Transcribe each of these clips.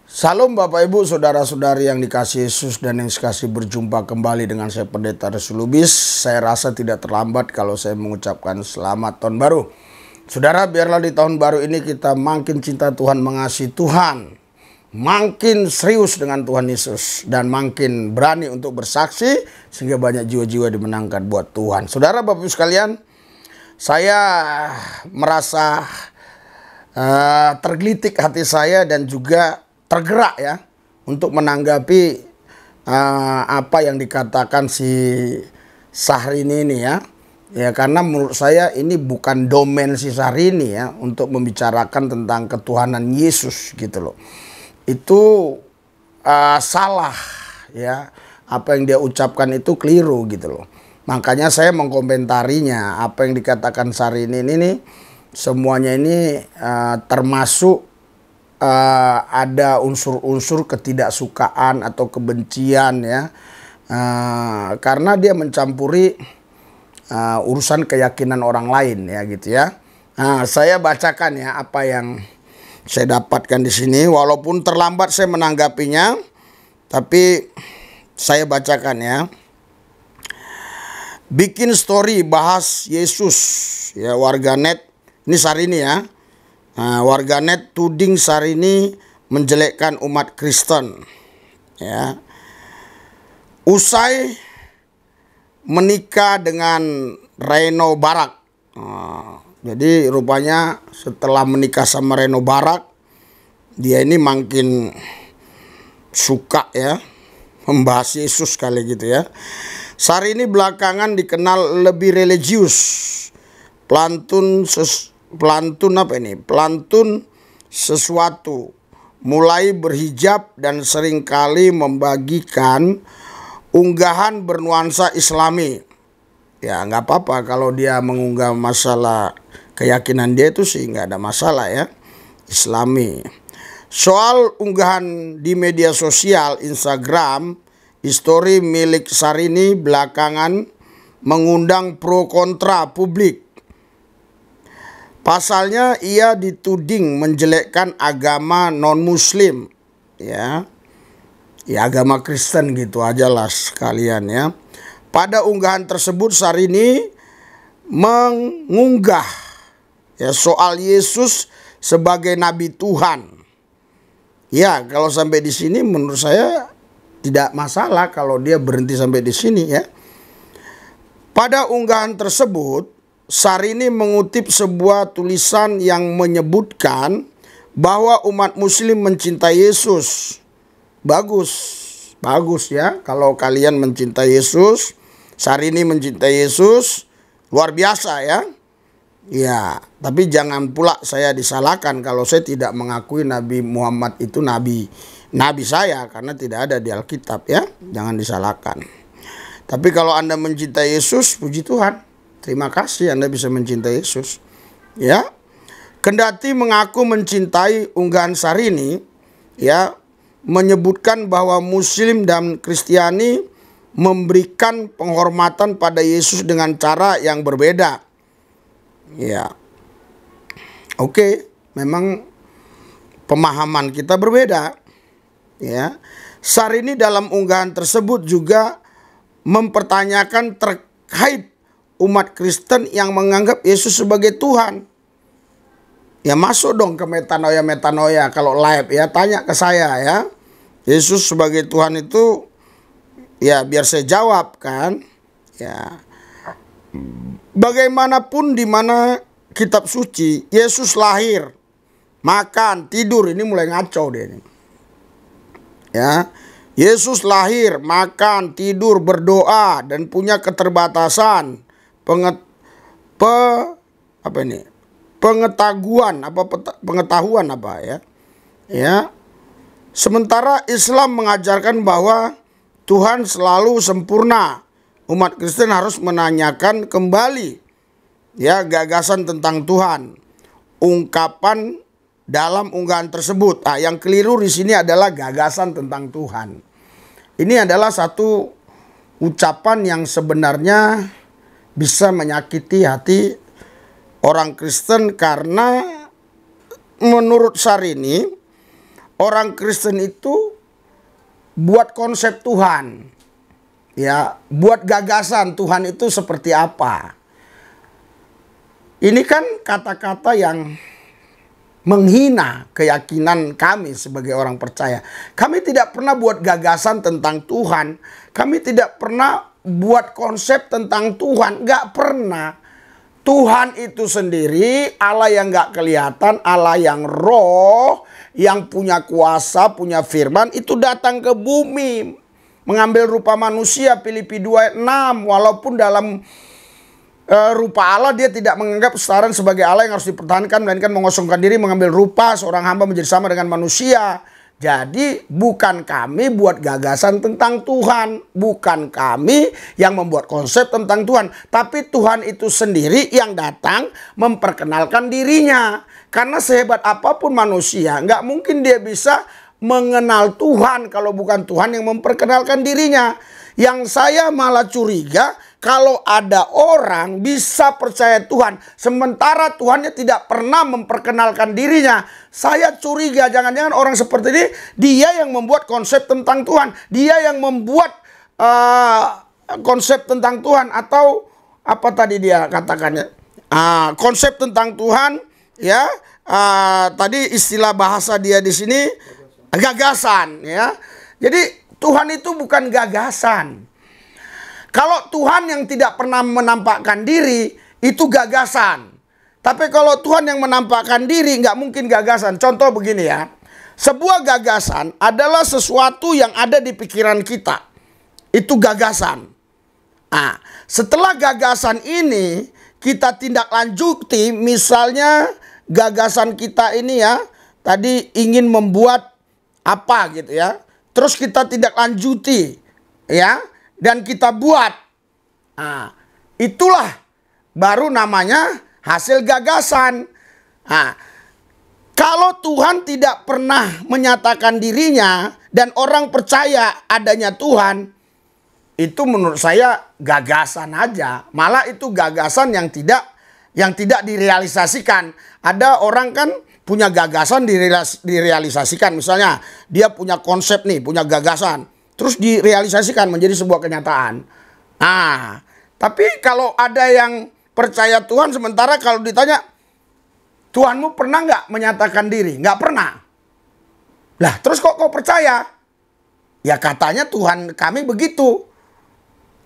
Salam Bapak Ibu, Saudara-saudari yang dikasihi Yesus dan yang dikasihi, berjumpa kembali dengan saya Pendeta Resu Lubis. Saya rasa tidak terlambat kalau saya mengucapkan selamat tahun baru. Saudara, biarlah di tahun baru ini kita makin cinta Tuhan, mengasihi Tuhan, makin serius dengan Tuhan Yesus, dan makin berani untuk bersaksi sehingga banyak jiwa-jiwa dimenangkan buat Tuhan. Saudara, Bapak Ibu sekalian, saya merasa tergelitik hati saya dan juga tergerak ya untuk menanggapi apa yang dikatakan si Syahrini ini ya. Ya, karena menurut saya ini bukan domain si Syahrini ya untuk membicarakan tentang ketuhanan Yesus gitu loh. Itu salah ya, apa yang dia ucapkan itu keliru gitu loh. Makanya saya mengkomentarinya, apa yang dikatakan Syahrini ini semuanya ini termasuk ada unsur-unsur ketidaksukaan atau kebencian ya, karena dia mencampuri urusan keyakinan orang lain ya gitu ya. Nah, saya bacakan ya apa yang saya dapatkan di sini, walaupun terlambat saya menanggapinya, tapi saya bacakan ya. Bikin story bahas Yesus ya, warganet ini Syahrini ya. Nah, warganet tuding Syahrini menjelekkan umat Kristen ya. Usai menikah dengan Reno Barak. Jadi rupanya setelah menikah sama Reno Barak, dia ini makin suka ya membahas Yesus kali gitu ya. Syahrini belakangan dikenal lebih religius. Pelantun sesuatu, mulai berhijab dan seringkali membagikan unggahan bernuansa Islami. Ya nggak apa-apa kalau dia mengunggah masalah keyakinan dia, itu sih nggak ada masalah ya, Islami. Soal unggahan di media sosial Instagram, histori milik Syahrini belakangan mengundang pro kontra publik. Pasalnya ia dituding menjelekkan agama non-muslim ya. Ya agama Kristen gitu aja lah sekalian ya. Pada unggahan tersebut Syahrini mengunggah ya soal Yesus sebagai nabi Tuhan. Ya, kalau sampai di sini menurut saya tidak masalah kalau dia berhenti sampai di sini ya. Pada unggahan tersebut Syahrini mengutip sebuah tulisan yang menyebutkan bahwa umat muslim mencintai Yesus. Bagus ya kalau kalian mencintai Yesus. Syahrini mencintai Yesus, luar biasa ya. Ya, tapi jangan pula saya disalahkan kalau saya tidak mengakui Nabi Muhammad itu nabi saya, karena tidak ada di Alkitab ya. Jangan disalahkan. Tapi kalau Anda mencintai Yesus, puji Tuhan. Terima kasih Anda bisa mencintai Yesus. Ya. Kendati mengaku mencintai unggahan Syahrini ya, menyebutkan bahwa Muslim dan Kristiani memberikan penghormatan pada Yesus dengan cara yang berbeda. Ya. Oke, memang pemahaman kita berbeda. Ya. Syahrini dalam unggahan tersebut juga mempertanyakan terkait umat Kristen yang menganggap Yesus sebagai Tuhan. Ya masuk dong ke metanoia kalau live ya, tanya ke saya ya. Yesus sebagai Tuhan itu ya biar saya jawab kan. Ya. Bagaimanapun di mana kitab suci, Yesus lahir, makan, tidur, ini mulai ngaco dia ini. Ya. Yesus lahir, makan, tidur, berdoa dan punya keterbatasan. Pengetahuan apa ya. Ya. Sementara Islam mengajarkan bahwa Tuhan selalu sempurna. Umat Kristen harus menanyakan kembali ya gagasan tentang Tuhan. Ungkapan dalam unggahan tersebut. Yang keliru di sini adalah gagasan tentang Tuhan. Ini adalah satu ucapan yang sebenarnya bisa menyakiti hati orang Kristen, karena menurut Syahrini orang Kristen itu buat konsep Tuhan. Ya, buat gagasan Tuhan itu seperti apa. Ini kan kata-kata yang menghina keyakinan kami sebagai orang percaya. Kami tidak pernah buat gagasan tentang Tuhan. Kami tidak pernah buat konsep tentang Tuhan. Gak pernah. Tuhan itu sendiri Allah yang gak kelihatan, Allah yang roh, yang punya kuasa, punya firman, itu datang ke bumi. Mengambil rupa manusia, Filipi 2 ayat 6. Walaupun dalam rupa Allah, dia tidak menganggap kesetaraan sebagai Allah yang harus dipertahankan, melainkan mengosongkan diri, mengambil rupa seorang hamba menjadi sama dengan manusia. Jadi bukan kami buat gagasan tentang Tuhan, bukan kami yang membuat konsep tentang Tuhan, tapi Tuhan itu sendiri yang datang memperkenalkan dirinya. Karena sehebat apapun manusia, nggak mungkin dia bisa mengenal Tuhan kalau bukan Tuhan yang memperkenalkan dirinya. Yang saya malah curiga kalau ada orang bisa percaya Tuhan sementara Tuhannya tidak pernah memperkenalkan dirinya. Saya curiga jangan-jangan orang seperti ini dia yang membuat konsep tentang Tuhan. Dia yang membuat konsep tentang Tuhan, atau apa tadi dia katakannya? Konsep tentang Tuhan, ya. Tadi istilah bahasa dia di sini gagasan, ya. Jadi Tuhan itu bukan gagasan. Kalau Tuhan yang tidak pernah menampakkan diri, itu gagasan. Tapi kalau Tuhan yang menampakkan diri, nggak mungkin gagasan. Contoh begini ya. Sebuah gagasan adalah sesuatu yang ada di pikiran kita. Itu gagasan. Nah, setelah gagasan ini, kita tindak lanjuti. Misalnya gagasan kita ini ya, tadi ingin membuat apa gitu ya. Terus kita tidak lanjuti, ya, dan kita buat. Nah, itulah baru namanya hasil gagasan. Nah, kalau Tuhan tidak pernah menyatakan dirinya dan orang percaya adanya Tuhan, itu menurut saya gagasan aja. Malah itu gagasan yang tidak direalisasikan. Ada orang kan punya gagasan direalisasikan. Misalnya dia punya konsep nih, punya gagasan, terus direalisasikan menjadi sebuah kenyataan. Nah, tapi kalau ada yang percaya Tuhan, sementara kalau ditanya, Tuhanmu pernah nggak menyatakan diri? Nggak pernah. Lah, terus kok kau percaya? Ya katanya Tuhan kami begitu.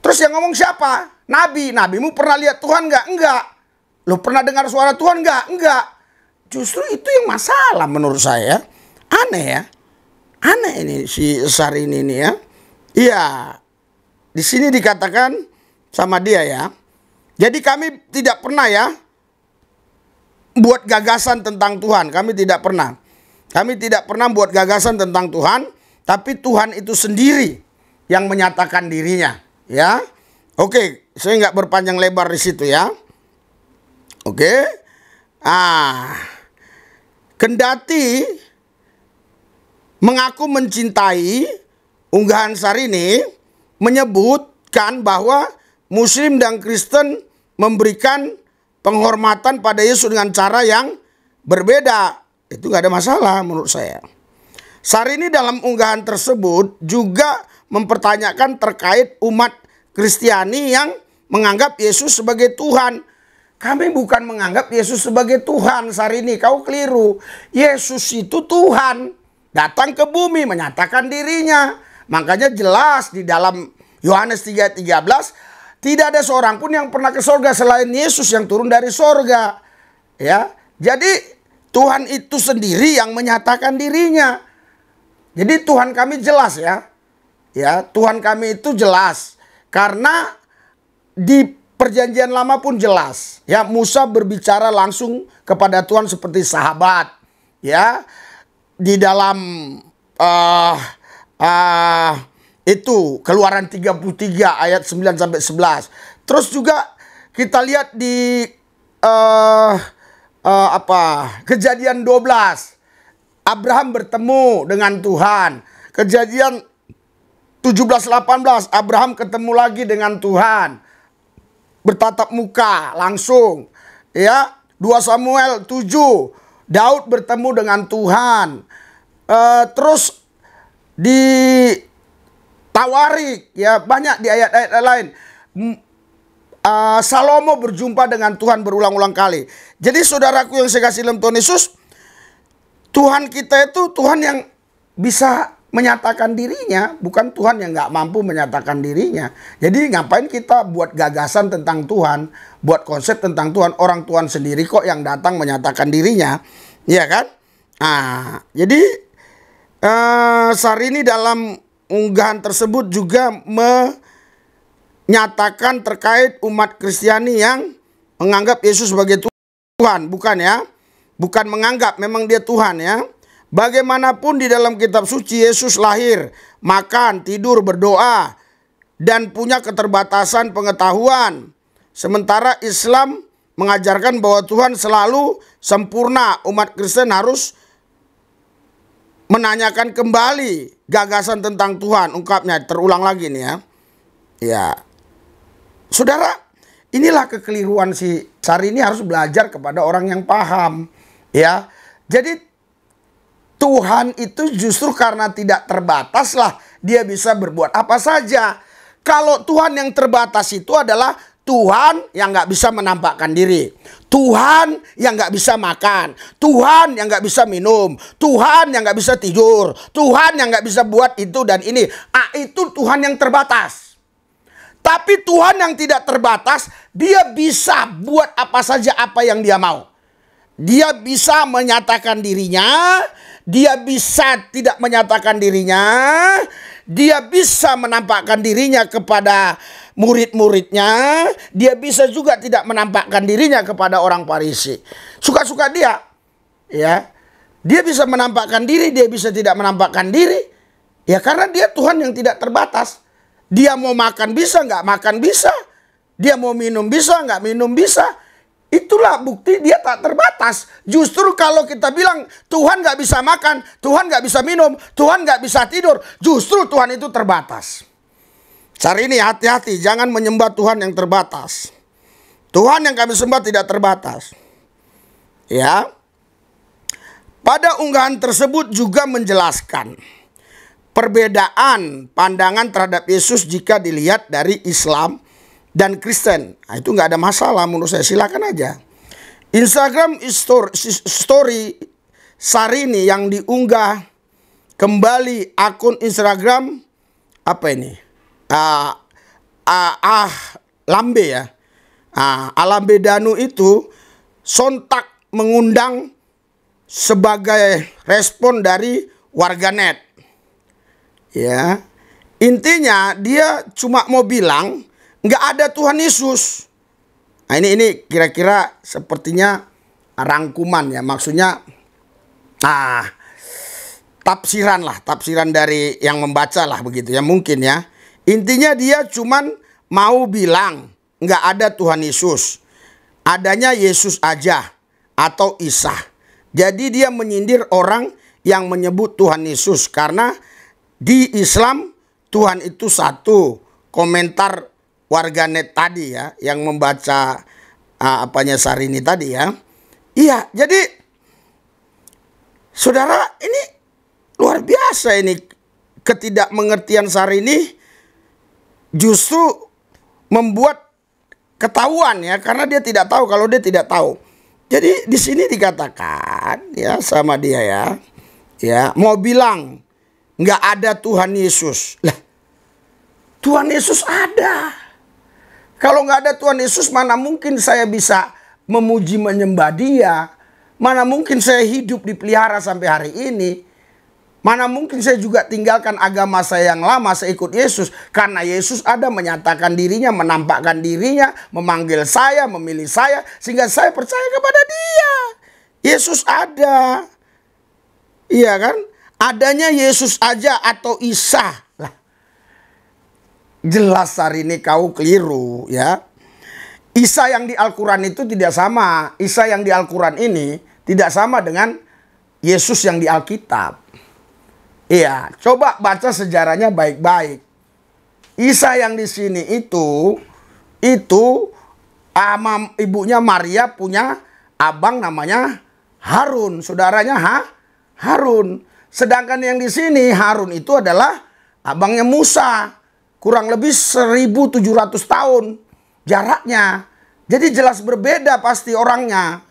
Terus yang ngomong siapa? Nabi. Nabimu pernah lihat Tuhan nggak? Enggak. Lu pernah dengar suara Tuhan nggak? Enggak. Justru itu yang masalah menurut saya. Aneh ya. Aneh ini si Sarini ini ya. Iya. Di sini dikatakan sama dia ya. Jadi kami tidak pernah ya buat gagasan tentang Tuhan. Kami tidak pernah. Kami tidak pernah buat gagasan tentang Tuhan. Tapi Tuhan itu sendiri yang menyatakan dirinya. Ya. Oke. Saya nggak berpanjang lebar di situ ya. Oke. Kendati mengaku mencintai, unggahan Sarini menyebutkan bahwa Muslim dan Kristen memberikan penghormatan pada Yesus dengan cara yang berbeda. Itu gak ada masalah menurut saya. Sarini dalam unggahan tersebut juga mempertanyakan terkait umat Kristiani yang menganggap Yesus sebagai Tuhan. Kami bukan menganggap Yesus sebagai Tuhan, Sarini. Kau keliru. Yesus itu Tuhan. Datang ke bumi menyatakan dirinya. Makanya jelas di dalam Yohanes 3:13. Tidak ada seorang pun yang pernah ke sorga selain Yesus yang turun dari sorga. Ya, jadi Tuhan itu sendiri yang menyatakan dirinya. Jadi Tuhan kami jelas ya. Ya, Tuhan kami itu jelas. Karena di Perjanjian Lama pun jelas, ya, Musa berbicara langsung kepada Tuhan seperti sahabat, ya, di dalam itu Keluaran 33 ayat 9 sampai 11. Terus juga kita lihat di Kejadian 12, Abraham bertemu dengan Tuhan. Kejadian 17:18, Abraham ketemu lagi dengan Tuhan. Bertatap muka langsung, ya. 2 Samuel 7, Daud bertemu dengan Tuhan. terus ditawari, ya banyak di ayat-ayat lain. Salomo berjumpa dengan Tuhan berulang-ulang kali. Jadi saudaraku yang saya kasih dalam Tuhan Yesus, Tuhan kita itu Tuhan yang bisa menyatakan dirinya, bukan Tuhan yang nggak mampu menyatakan dirinya. Jadi ngapain kita buat gagasan tentang Tuhan, buat konsep tentang Tuhan, orang Tuhan sendiri kok yang datang menyatakan dirinya, ya kan? Nah, jadi Syahrini dalam unggahan tersebut juga menyatakan terkait umat Kristiani yang menganggap Yesus sebagai Tuhan, bukan ya? Bukan menganggap, memang dia Tuhan ya. Bagaimanapun di dalam kitab suci Yesus lahir, makan, tidur, berdoa, dan punya keterbatasan pengetahuan. Sementara Islam mengajarkan bahwa Tuhan selalu sempurna. Umat Kristen harus menanyakan kembali gagasan tentang Tuhan. Ungkapnya terulang lagi nih ya. Ya, saudara, inilah kekeliruan si Syahrini, harus belajar kepada orang yang paham. Ya, jadi Tuhan itu justru karena tidak terbatas lah dia bisa berbuat apa saja. Kalau Tuhan yang terbatas itu adalah Tuhan yang nggak bisa menampakkan diri, Tuhan yang nggak bisa makan, Tuhan yang nggak bisa minum, Tuhan yang nggak bisa tidur, Tuhan yang nggak bisa buat itu dan ini. Itu Tuhan yang terbatas. Tapi Tuhan yang tidak terbatas, dia bisa buat apa saja apa yang dia mau. Dia bisa menyatakan dirinya, dia bisa tidak menyatakan dirinya, dia bisa menampakkan dirinya kepada murid-muridnya, dia bisa juga tidak menampakkan dirinya kepada orang Farisi. Suka-suka dia, ya. Dia bisa menampakkan diri, dia bisa tidak menampakkan diri, ya karena dia Tuhan yang tidak terbatas. Dia mau makan bisa, nggak makan bisa. Dia mau minum bisa, nggak minum bisa. Itulah bukti dia tak terbatas. Justru kalau kita bilang Tuhan nggak bisa makan, Tuhan nggak bisa minum, Tuhan nggak bisa tidur, justru Tuhan itu terbatas. Syahrini hati-hati, jangan menyembah Tuhan yang terbatas. Tuhan yang kami sembah tidak terbatas. Ya. Pada unggahan tersebut juga menjelaskan perbedaan pandangan terhadap Yesus jika dilihat dari Islam dan Kristen. Nah, itu nggak ada masalah menurut saya, silakan aja. Instagram story Syahrini yang diunggah kembali akun Instagram apa ini? Lambe ya. Alambe Danu itu sontak mengundang sebagai respon dari warganet. Ya. Intinya dia cuma mau bilang nggak ada Tuhan Yesus. Nah, ini kira-kira sepertinya rangkuman ya, maksudnya tafsiran dari yang membaca lah begitu ya, mungkin ya. Intinya dia cuman mau bilang nggak ada Tuhan Yesus, adanya Yesus aja atau Isa. Jadi dia menyindir orang yang menyebut Tuhan Yesus karena di Islam Tuhan itu satu. Komentar warganet tadi ya, yang membaca apanya Syahrini tadi ya. Iya, jadi saudara, ini luar biasa ini ketidakmengertian Syahrini justru membuat ketahuan ya, karena dia tidak tahu kalau dia tidak tahu. Jadi di sini dikatakan ya sama dia ya mau bilang nggak ada Tuhan Yesus. Lah, Tuhan Yesus ada. Kalau nggak ada Tuhan Yesus, mana mungkin saya bisa memuji menyembah dia. Mana mungkin saya hidup dipelihara sampai hari ini. Mana mungkin saya juga tinggalkan agama saya yang lama, saya ikut Yesus. Karena Yesus ada, menyatakan dirinya, menampakkan dirinya, memanggil saya, memilih saya. Sehingga saya percaya kepada dia. Yesus ada. Iya kan? Adanya Yesus aja atau Isa. Jelas hari ini kau keliru ya. Isa yang di Al-Quran itu tidak sama. Isa yang di Al-Quran ini tidak sama dengan Yesus yang di Alkitab. Iya, coba baca sejarahnya baik-baik. Isa yang di sini itu ibunya Maria punya abang namanya Harun, saudaranya Harun. Sedangkan yang di sini Harun itu adalah abangnya Musa. Kurang lebih 1700 tahun jaraknya. Jadi jelas berbeda pasti orangnya.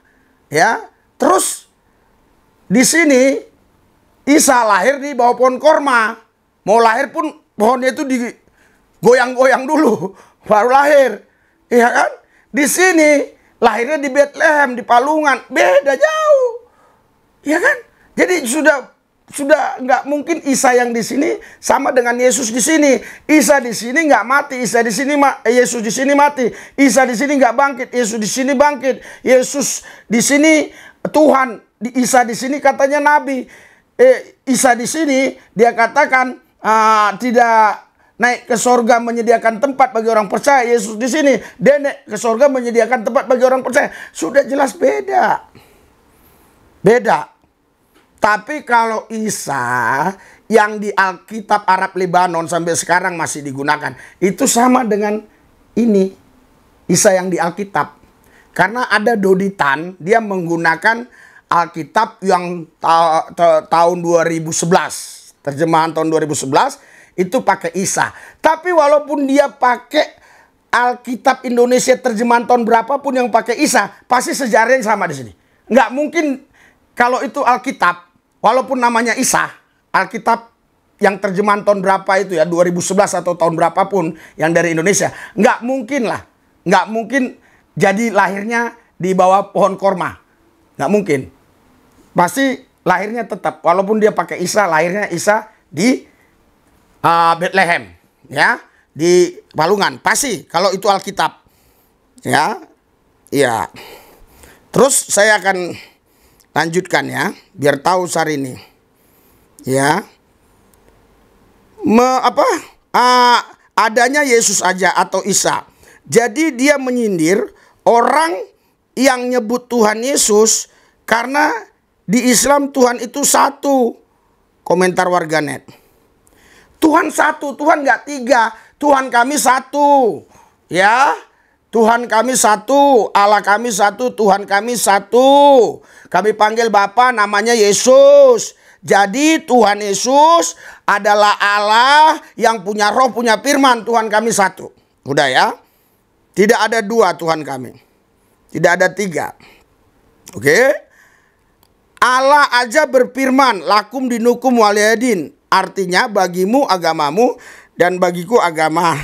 Ya. Terus di sini Isa lahir di bawah pohon korma. Mau lahir pun pohonnya itu digoyang-goyang dulu baru lahir. Iya kan? Di sini lahirnya di Bethlehem, di Palungan, beda jauh. Iya kan? Jadi sudah nggak mungkin Isa yang di sini sama dengan Yesus di sini. Isa di sini nggak mati, Isa di sini Yesus di sini mati. Isa di sini nggak bangkit, Yesus di sini bangkit. Yesus di sini Tuhan, Isa di sini katanya nabi. Isa di sini dia katakan tidak naik ke sorga menyediakan tempat bagi orang percaya. Yesus di sini dia naik ke sorga menyediakan tempat bagi orang percaya. Sudah jelas beda. Beda. Tapi kalau Isa yang di Alkitab Arab Lebanon sampai sekarang masih digunakan, itu sama dengan ini Isa yang di Alkitab. Karena ada Doditan, dia menggunakan Alkitab yang tahun 2011. Terjemahan tahun 2011 itu pakai Isa. Tapi walaupun dia pakai Alkitab Indonesia terjemahan tahun berapapun yang pakai Isa, pasti sejarahnya sama di sini. Nggak mungkin kalau itu Alkitab, walaupun namanya Isa, Alkitab yang terjemahan tahun berapa itu ya, 2011 atau tahun berapapun yang dari Indonesia, nggak mungkin lah. Nggak mungkin jadi lahirnya di bawah pohon korma. Nggak mungkin. Pasti lahirnya tetap, walaupun dia pakai Isa, lahirnya Isa di Bethlehem, ya, di Palungan. Pasti kalau itu Alkitab, ya, iya. Terus saya akan lanjutkan ya, biar tahu Sarini, ya. Adanya Yesus aja atau Isa. Jadi dia menyindir orang yang nyebut Tuhan Yesus karena di Islam Tuhan itu satu. Komentar warganet. Tuhan satu, Tuhan nggak tiga. Tuhan kami satu. Ya, Tuhan kami satu, Allah kami satu, Tuhan kami satu. Kami panggil Bapa namanya Yesus. Jadi Tuhan Yesus adalah Allah yang punya roh, punya firman. Tuhan kami satu. Udah ya. Tidak ada dua Tuhan kami. Tidak ada tiga. Oke. Allah aja berfirman, lakum dinukum waliyadin. Artinya bagimu agamamu dan bagiku agama.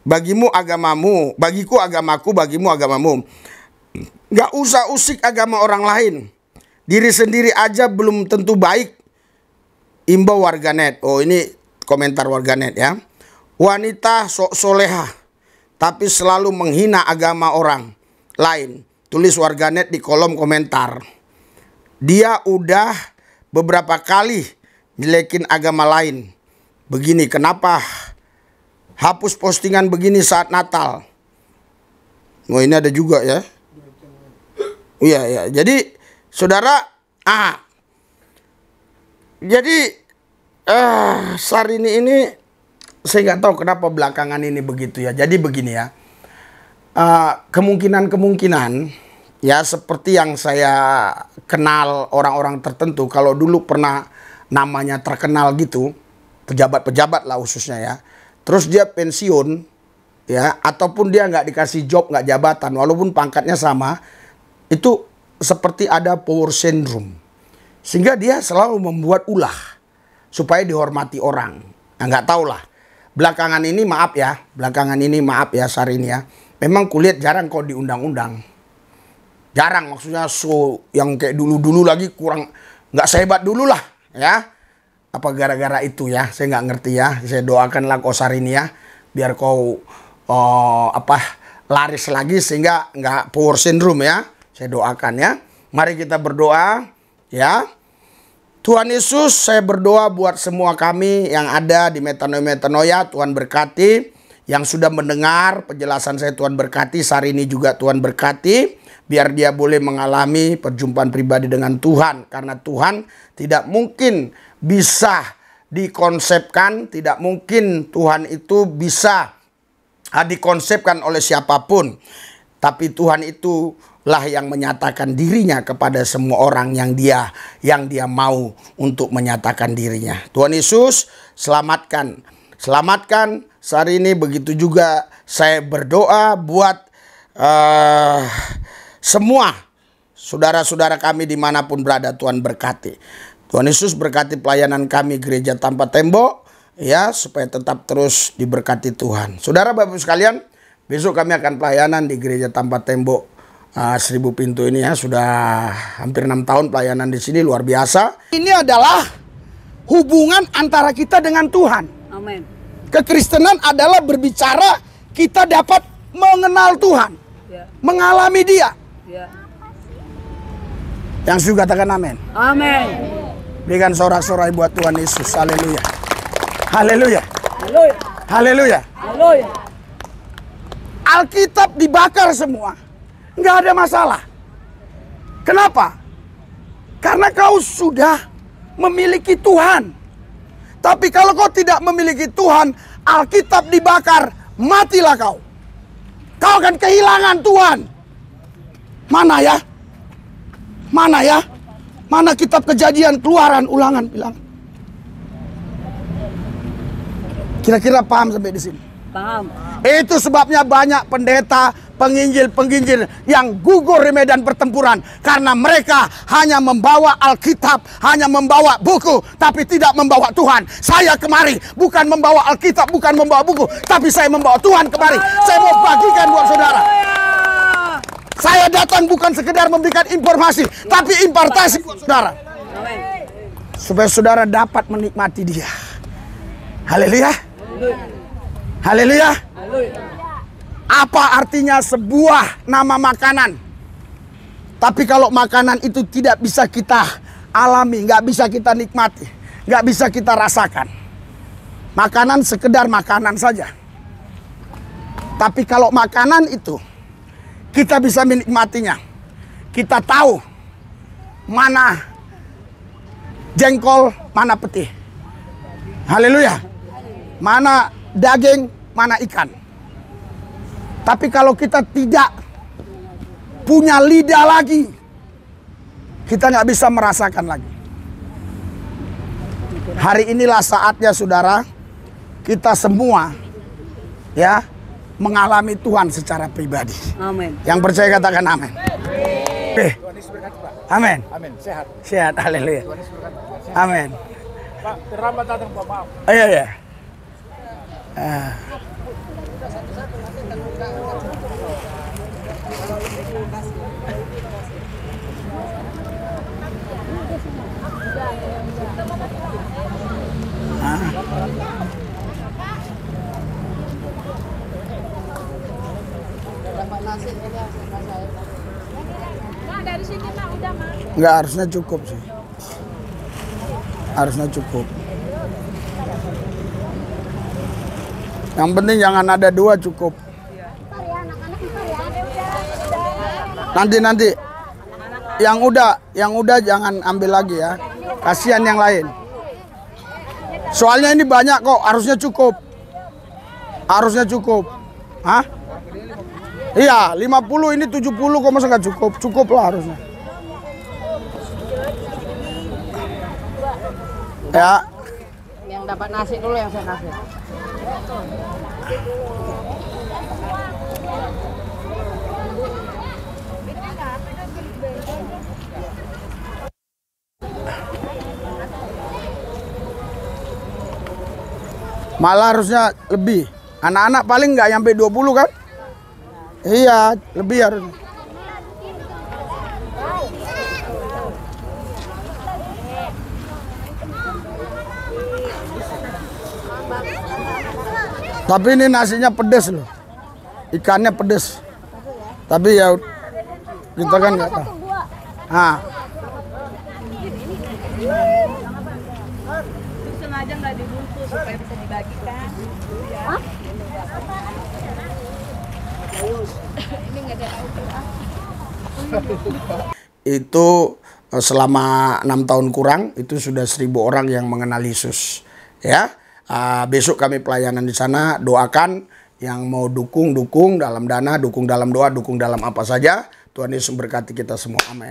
Bagimu agamamu, bagiku agamaku, bagimu agamamu. Gak usah usik agama orang lain. Diri sendiri aja belum tentu baik. Imbau warganet. Oh, ini komentar warganet ya. Wanita sok soleha tapi selalu menghina agama orang lain. Tulis warganet di kolom komentar. Dia udah beberapa kali jelekin agama lain. Begini, kenapa hapus postingan begini saat Natal? Oh, ini ada juga ya. Iya, ya. Jadi, saudara, jadi Sarini ini saya nggak tahu kenapa belakangan ini begitu ya. Jadi begini ya. Kemungkinan ya seperti yang saya kenal orang-orang tertentu, kalau dulu pernah namanya terkenal gitu, pejabat-pejabat lah khususnya ya, terus dia pensiun ya, ataupun dia nggak dikasih job, nggak jabatan, walaupun pangkatnya sama, itu seperti ada power syndrome, sehingga dia selalu membuat ulah supaya dihormati orang. Nah, nggak tahu lah. Belakangan ini maaf ya Sarini ya, memang kulihat jarang kok diundang-undang. Jarang, maksudnya show yang kayak dulu-dulu lagi kurang, nggak sehebat dulu lah ya. Apa gara-gara itu ya, saya nggak ngerti ya. Saya doakanlah kau Sarini ya, biar kau laris lagi sehingga nggak power syndrome ya. Saya doakan ya. Mari kita berdoa ya. Tuhan Yesus, saya berdoa buat semua kami yang ada di Metanoia. Tuhan berkati. Yang sudah mendengar penjelasan saya, Tuhan berkati. Sarini juga Tuhan berkati. Biar dia boleh mengalami perjumpaan pribadi dengan Tuhan. Karena Tuhan tidak mungkin bisa dikonsepkan. Tidak mungkin Tuhan itu bisa dikonsepkan oleh siapapun. Tapi Tuhan itu lah yang menyatakan dirinya kepada semua orang yang dia mau untuk menyatakan dirinya. Tuhan Yesus selamatkan hari ini. Begitu juga saya berdoa buat semua saudara-saudara kami dimanapun berada. Tuhan berkati. Tuhan Yesus berkati pelayanan kami Gereja Tanpa Tembok, ya, supaya tetap terus diberkati Tuhan. Saudara Bapak sekalian, besok kami akan pelayanan di Gereja Tanpa Tembok 1000 pintu ini, ya. Sudah hampir 6 tahun pelayanan di sini, luar biasa. Ini adalah hubungan antara kita dengan Tuhan. Amin. Kekristenan adalah berbicara kita dapat mengenal Tuhan, Ya. mengalami Dia. Ya. Yang setuju katakan amin. Amin. Berikan sorak-sorai buat Tuhan Yesus. Haleluya. Haleluya. Haleluya. Haleluya. Haleluya. Alkitab dibakar semua, nggak ada masalah. Kenapa? Karena kau sudah memiliki Tuhan. Tapi kalau kau tidak memiliki Tuhan, Alkitab dibakar, matilah kau. Kau akan kehilangan Tuhan. Mana ya? Mana ya? Mana kitab Kejadian, Keluaran, Ulangan bilang? Kira-kira paham sampai di sini? Paham. Itu sebabnya banyak pendeta, penginjil yang gugur di medan pertempuran. Karena mereka hanya membawa Alkitab, hanya membawa buku, tapi tidak membawa Tuhan. Saya kemari bukan membawa Alkitab, bukan membawa buku, tapi saya membawa Tuhan kemari. Saya mau bagikan buat saudara. Saya datang bukan sekedar memberikan informasi, tapi impartasi buat saudara. Amin. Supaya saudara dapat menikmati Dia. Haleluya. Haleluya. Apa artinya sebuah nama makanan? Tapi kalau makanan itu tidak bisa kita alami, nggak bisa kita nikmati, nggak bisa kita rasakan. Makanan sekedar makanan saja. Tapi kalau makanan itu kita bisa menikmatinya. Kita tahu mana jengkol, mana peti. Haleluya. Mana daging, mana ikan. Tapi kalau kita tidak punya lidah lagi, kita nggak bisa merasakan lagi. Hari inilah saatnya saudara, kita semua ya mengalami Tuhan secara pribadi. Amin. Yang percaya katakan amin. Amin. Amin. Sehat. Sehat, haleluya. Amin. Pak, terlambat datang Pak, maaf. Iya, iya. Dari sini mah udah mah. Enggak, harusnya cukup sih. Harusnya cukup. Yang penting jangan ada 2, cukup. Ntar ya anak-anak ntar ya. Nanti yang udah jangan ambil lagi ya. Kasihan yang lain. Soalnya ini banyak kok, harusnya cukup. Harusnya cukup. Hah? Iya, 50 ini 70 kok, masa nggak cukup? Cukup lah harusnya. Ya. Yang dapat nasi dulu yang saya kasih. Malah harusnya lebih. Anak-anak paling nggak nyampe 20 kan? Iya, lebih harusnya. Tapi ini nasinya pedes loh. Ikannya pedes. Tapi ya kita kan nggak tahu. Ah. Sengaja nggak dibungkus supaya bisa dibagikan. Ini nggak ada Itu selama 6 tahun kurang itu sudah 1000 orang yang mengenal Yesus. Ya. Besok kami pelayanan di sana, doakan yang mau dukung dalam dana, dukung dalam doa, dukung dalam apa saja. Tuhan Yesus memberkati kita semua. Amin.